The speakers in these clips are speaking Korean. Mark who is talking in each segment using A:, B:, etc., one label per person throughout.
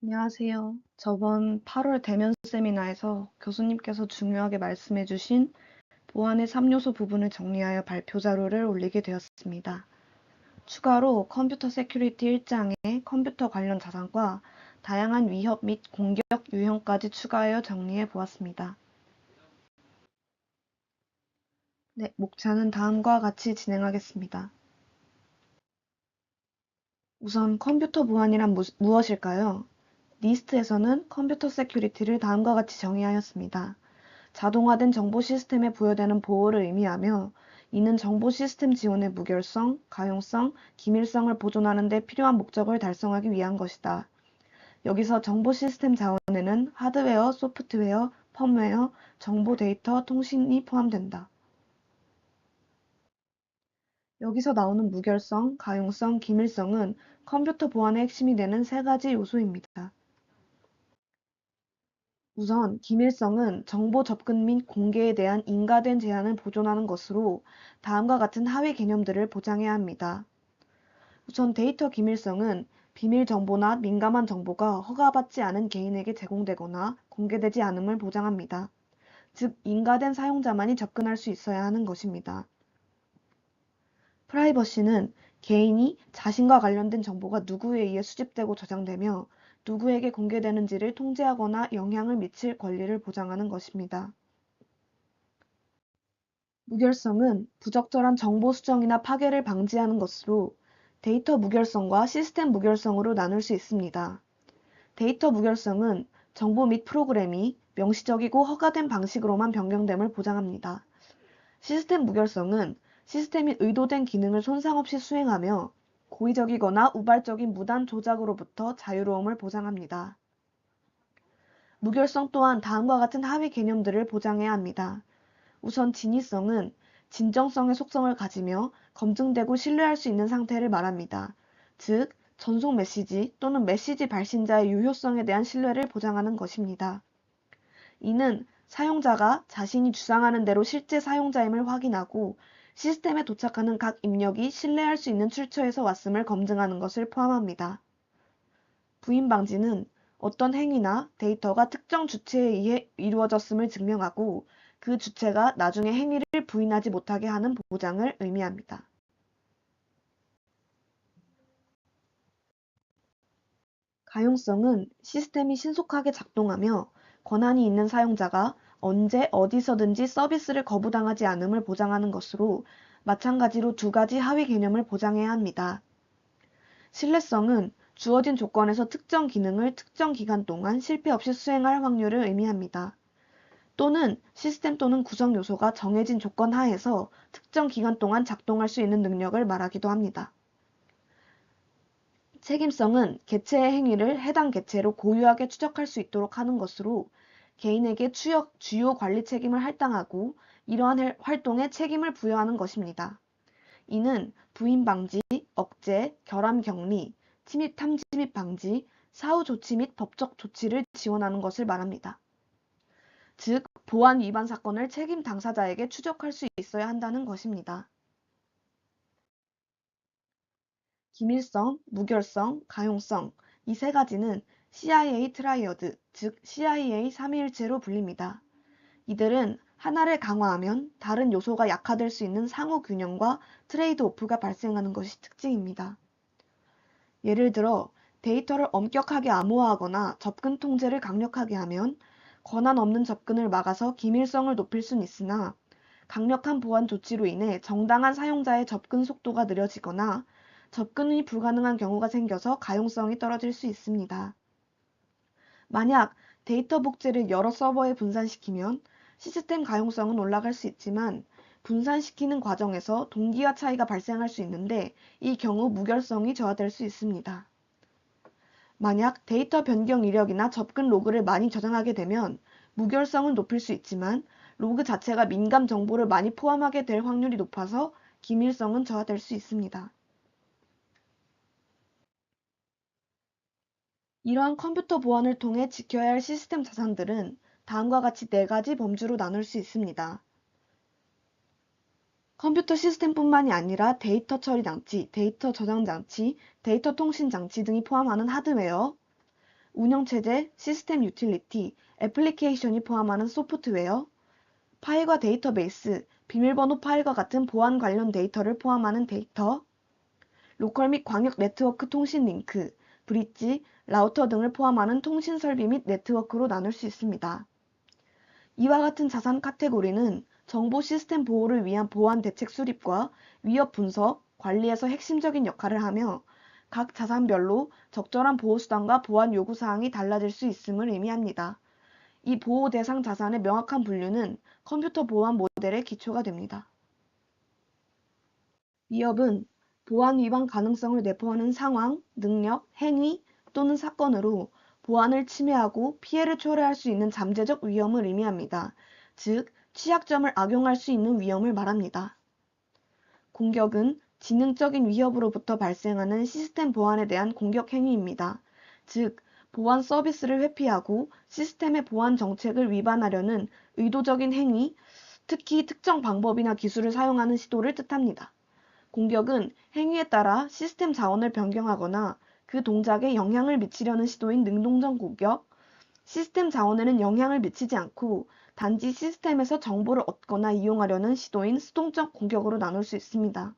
A: 안녕하세요. 저번 8월 대면 세미나에서 교수님께서 중요하게 말씀해 주신 보안의 3요소 부분을 정리하여 발표 자료를 올리게 되었습니다. 추가로 컴퓨터 세큐리티 1장에 컴퓨터 관련 자산과 다양한 위협 및 공격 유형까지 추가하여 정리해 보았습니다. 네, 목차는 다음과 같이 진행하겠습니다. 우선 컴퓨터 보안이란 무엇일까요? 리스트에서는 컴퓨터 세큐리티를 다음과 같이 정의하였습니다. 자동화된 정보 시스템에 부여되는 보호를 의미하며 이는 정보 시스템 지원의 무결성, 가용성, 기밀성을 보존하는 데 필요한 목적을 달성하기 위한 것이다. 여기서 정보 시스템 자원에는 하드웨어, 소프트웨어, 펌웨어, 정보 데이터, 통신이 포함된다. 여기서 나오는 무결성, 가용성, 기밀성은 컴퓨터 보안의 핵심이 되는 세 가지 요소입니다. 우선 기밀성은 정보 접근 및 공개에 대한 인가된 제한을 보존하는 것으로 다음과 같은 하위 개념들을 보장해야 합니다. 우선 데이터 기밀성은 비밀 정보나 민감한 정보가 허가받지 않은 개인에게 제공되거나 공개되지 않음을 보장합니다. 즉, 인가된 사용자만이 접근할 수 있어야 하는 것입니다. 프라이버시는 개인이 자신과 관련된 정보가 누구에 의해 수집되고 저장되며 누구에게 공개되는지를 통제하거나 영향을 미칠 권리를 보장하는 것입니다. 무결성은 부적절한 정보 수정이나 파괴를 방지하는 것으로 데이터 무결성과 시스템 무결성으로 나눌 수 있습니다. 데이터 무결성은 정보 및 프로그램이 명시적이고 허가된 방식으로만 변경됨을 보장합니다. 시스템 무결성은 시스템이 의도된 기능을 손상 없이 수행하며 고의적이거나 우발적인 무단 조작으로부터 자유로움을 보장합니다. 무결성 또한 다음과 같은 하위 개념들을 보장해야 합니다. 우선 진위성은 진정성의 속성을 가지며 검증되고 신뢰할 수 있는 상태를 말합니다. 즉, 전송 메시지 또는 메시지 발신자의 유효성에 대한 신뢰를 보장하는 것입니다. 이는 사용자가 자신이 주장하는 대로 실제 사용자임을 확인하고 시스템에 도착하는 각 입력이 신뢰할 수 있는 출처에서 왔음을 검증하는 것을 포함합니다. 부인 방지는 어떤 행위나 데이터가 특정 주체에 의해 이루어졌음을 증명하고 그 주체가 나중에 행위를 부인하지 못하게 하는 보장을 의미합니다. 가용성은 시스템이 신속하게 작동하며 권한이 있는 사용자가 언제 어디서든지 서비스를 거부당하지 않음을 보장하는 것으로 마찬가지로 두 가지 하위 개념을 보장해야 합니다. 신뢰성은 주어진 조건에서 특정 기능을 특정 기간 동안 실패 없이 수행할 확률을 의미합니다. 또는 시스템 또는 구성 요소가 정해진 조건 하에서 특정 기간 동안 작동할 수 있는 능력을 말하기도 합니다. 책임성은 개체의 행위를 해당 개체로 고유하게 추적할 수 있도록 하는 것으로 개인에게 주요 관리 책임을 할당하고 이러한 활동에 책임을 부여하는 것입니다. 이는 부인 방지, 억제, 결함 격리, 침입 탐지 방지, 사후 조치 및 법적 조치를 지원하는 것을 말합니다. 즉, 보안 위반 사건을 책임 당사자에게 추적할 수 있어야 한다는 것입니다. 기밀성, 무결성, 가용성 이 세 가지는 CIA 트라이어드, 즉 CIA 삼위일체로 불립니다. 이들은 하나를 강화하면 다른 요소가 약화될 수 있는 상호균형과 트레이드오프가 발생하는 것이 특징입니다. 예를 들어 데이터를 엄격하게 암호화하거나 접근 통제를 강력하게 하면 권한 없는 접근을 막아서 기밀성을 높일 수는 있으나 강력한 보안 조치로 인해 정당한 사용자의 접근 속도가 느려지거나 접근이 불가능한 경우가 생겨서 가용성이 떨어질 수 있습니다. 만약 데이터 복제를 여러 서버에 분산시키면 시스템 가용성은 올라갈 수 있지만 분산시키는 과정에서 동기화 차이가 발생할 수 있는데 이 경우 무결성이 저하될 수 있습니다. 만약 데이터 변경 이력이나 접근 로그를 많이 저장하게 되면 무결성은 높일 수 있지만 로그 자체가 민감 정보를 많이 포함하게 될 확률이 높아서 기밀성은 저하될 수 있습니다. 이러한 컴퓨터 보안을 통해 지켜야 할 시스템 자산들은 다음과 같이 네 가지 범주로 나눌 수 있습니다. 컴퓨터 시스템뿐만이 아니라 데이터 처리 장치, 데이터 저장 장치, 데이터 통신 장치 등이 포함하는 하드웨어, 운영체제, 시스템 유틸리티, 애플리케이션이 포함하는 소프트웨어, 파일과 데이터베이스, 비밀번호 파일과 같은 보안 관련 데이터를 포함하는 데이터, 로컬 및 광역 네트워크 통신 링크, 브릿지, 라우터 등을 포함하는 통신 설비 및 네트워크로 나눌 수 있습니다. 이와 같은 자산 카테고리는 정보 시스템 보호를 위한 보안 대책 수립과 위협 분석, 관리에서 핵심적인 역할을 하며 각 자산별로 적절한 보호 수단과 보안 요구 사항이 달라질 수 있음을 의미합니다. 이 보호 대상 자산의 명확한 분류는 컴퓨터 보안 모델의 기초가 됩니다. 위협은 보안 위반 가능성을 내포하는 상황, 능력, 행위 또는 사건으로 보안을 침해하고 피해를 초래할 수 있는 잠재적 위험을 의미합니다. 즉, 취약점을 악용할 수 있는 위험을 말합니다. 공격은 지능적인 위협으로부터 발생하는 시스템 보안에 대한 공격 행위입니다. 즉, 보안 서비스를 회피하고 시스템의 보안 정책을 위반하려는 의도적인 행위, 특히 특정 방법이나 기술을 사용하는 시도를 뜻합니다. 공격은 행위에 따라 시스템 자원을 변경하거나 그 동작에 영향을 미치려는 시도인 능동적 공격, 시스템 자원에는 영향을 미치지 않고 단지 시스템에서 정보를 얻거나 이용하려는 시도인 수동적 공격으로 나눌 수 있습니다.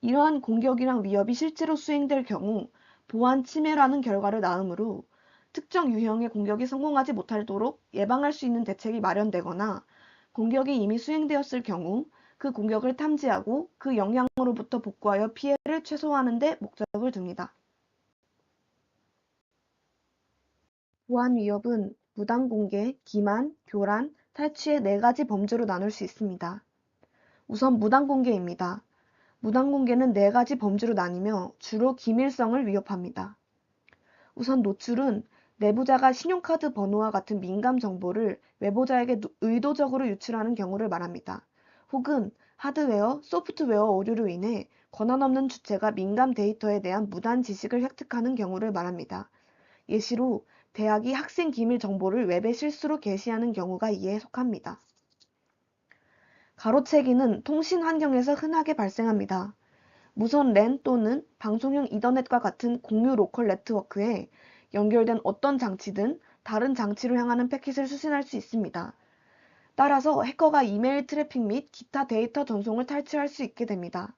A: 이러한 공격이랑 위협이 실제로 수행될 경우 보안 침해라는 결과를 낳으므로 특정 유형의 공격이 성공하지 못하도록 예방할 수 있는 대책이 마련되거나 공격이 이미 수행되었을 경우 그 공격을 탐지하고 그 영향으로부터 복구하여 피해를 최소화하는 데 목적을 둡니다. 보안 위협은 무단 공개, 기만, 교란, 탈취의 4가지 범주로 나눌 수 있습니다. 우선 무단 공개입니다. 무단 공개는 4가지 범주로 나뉘며 주로 기밀성을 위협합니다. 우선 노출은 내부자가 신용카드 번호와 같은 민감 정보를 외부자에게 의도적으로 유출하는 경우를 말합니다. 혹은 하드웨어, 소프트웨어 오류로 인해 권한 없는 주체가 민감 데이터에 대한 무단 지식을 획득하는 경우를 말합니다. 예시로 대학이 학생 기밀 정보를 웹에 실수로 게시하는 경우가 이에 속합니다. 가로채기는 통신 환경에서 흔하게 발생합니다. 무선 랜 또는 방송용 이더넷과 같은 공유 로컬 네트워크에 연결된 어떤 장치든 다른 장치로 향하는 패킷을 수신할 수 있습니다. 따라서 해커가 이메일 트래픽 및 기타 데이터 전송을 탈취할 수 있게 됩니다.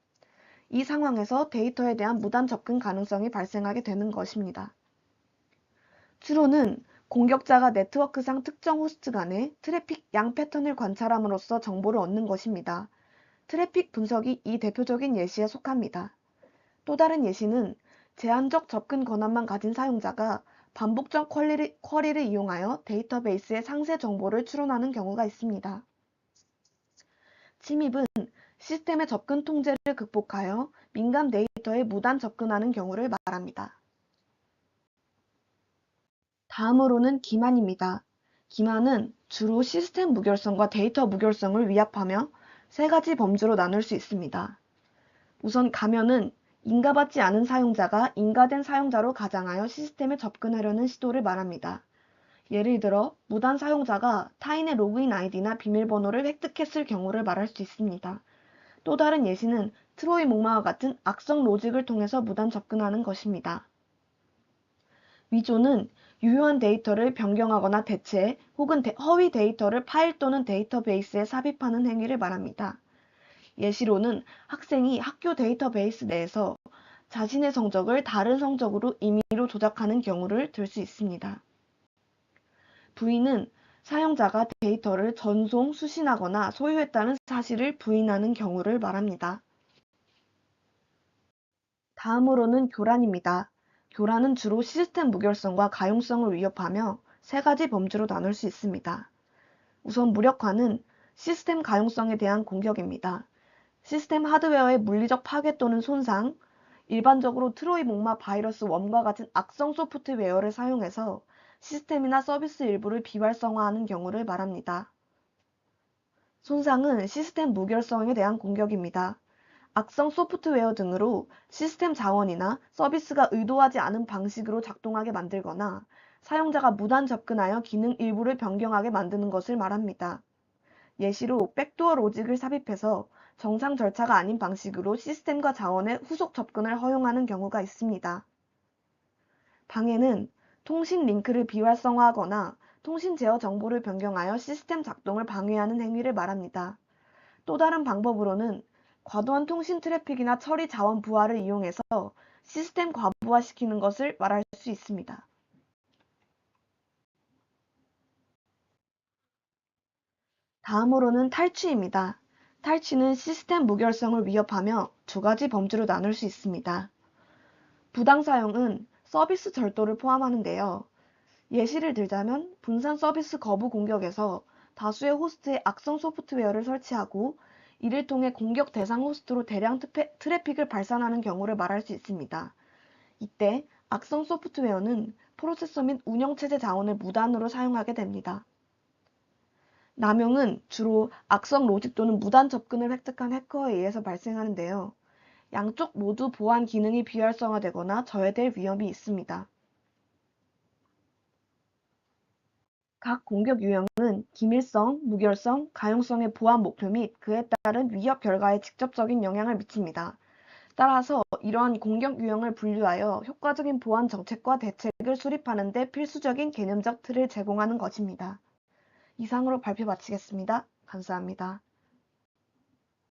A: 이 상황에서 데이터에 대한 무단 접근 가능성이 발생하게 되는 것입니다. 추론은 공격자가 네트워크상 특정 호스트 간의 트래픽 양 패턴을 관찰함으로써 정보를 얻는 것입니다. 트래픽 분석이 이 대표적인 예시에 속합니다. 또 다른 예시는 제한적 접근 권한만 가진 사용자가 반복적 쿼리를 이용하여 데이터베이스의 상세 정보를 추론하는 경우가 있습니다. 침입은 시스템의 접근 통제를 극복하여 민감 데이터에 무단 접근하는 경우를 말합니다. 다음으로는 기만입니다. 기만은 주로 시스템 무결성과 데이터 무결성을 위협하며 3가지 범주로 나눌 수 있습니다. 우선 가면은 인가받지 않은 사용자가 인가된 사용자로 가장하여 시스템에 접근하려는 시도를 말합니다. 예를 들어 무단 사용자가 타인의 로그인 아이디나 비밀번호를 획득했을 경우를 말할 수 있습니다. 또 다른 예시는 트로이 목마와 같은 악성 로직을 통해서 무단 접근하는 것입니다. 위조는 유효한 데이터를 변경하거나 대체 혹은 허위 데이터를 파일 또는 데이터베이스에 삽입하는 행위를 말합니다. 예시로는 학생이 학교 데이터베이스 내에서 자신의 성적을 다른 성적으로 임의로 조작하는 경우를 들 수 있습니다. 부인은 사용자가 데이터를 전송, 수신하거나 소유했다는 사실을 부인하는 경우를 말합니다. 다음으로는 교란입니다. 교란은 주로 시스템 무결성과 가용성을 위협하며 3가지 범주로 나눌 수 있습니다. 우선 무력화는 시스템 가용성에 대한 공격입니다. 시스템 하드웨어의 물리적 파괴 또는 손상, 일반적으로 트로이 목마 바이러스 웜과 같은 악성 소프트웨어를 사용해서 시스템이나 서비스 일부를 비활성화하는 경우를 말합니다. 손상은 시스템 무결성에 대한 공격입니다. 악성 소프트웨어 등으로 시스템 자원이나 서비스가 의도하지 않은 방식으로 작동하게 만들거나 사용자가 무단 접근하여 기능 일부를 변경하게 만드는 것을 말합니다. 예시로 백도어 로직을 삽입해서 정상 절차가 아닌 방식으로 시스템과 자원의 후속 접근을 허용하는 경우가 있습니다. 방해는 통신 링크를 비활성화하거나 통신 제어 정보를 변경하여 시스템 작동을 방해하는 행위를 말합니다. 또 다른 방법으로는 과도한 통신 트래픽이나 처리 자원 부하를 이용해서 시스템 과부하시키는 것을 말할 수 있습니다. 다음으로는 탈취입니다. 탈취는 시스템 무결성을 위협하며 두 가지 범주로 나눌 수 있습니다. 부당 사용은 서비스 절도를 포함하는데요. 예시를 들자면 분산 서비스 거부 공격에서 다수의 호스트에 악성 소프트웨어를 설치하고 이를 통해 공격 대상 호스트로 대량 트래픽을 발산하는 경우를 말할 수 있습니다. 이때 악성 소프트웨어는 프로세서 및 운영체제 자원을 무단으로 사용하게 됩니다. 남용은 주로 악성 로직 또는 무단 접근을 획득한 해커에 의해서 발생하는데요. 양쪽 모두 보안 기능이 비활성화되거나 저해될 위험이 있습니다. 각 공격 유형은 기밀성, 무결성, 가용성의 보안 목표 및 그에 따른 위협 결과에 직접적인 영향을 미칩니다. 따라서 이러한 공격 유형을 분류하여 효과적인 보안 정책과 대책을 수립하는 데 필수적인 개념적 틀을 제공하는 것입니다. 이상으로 발표 마치겠습니다. 감사합니다.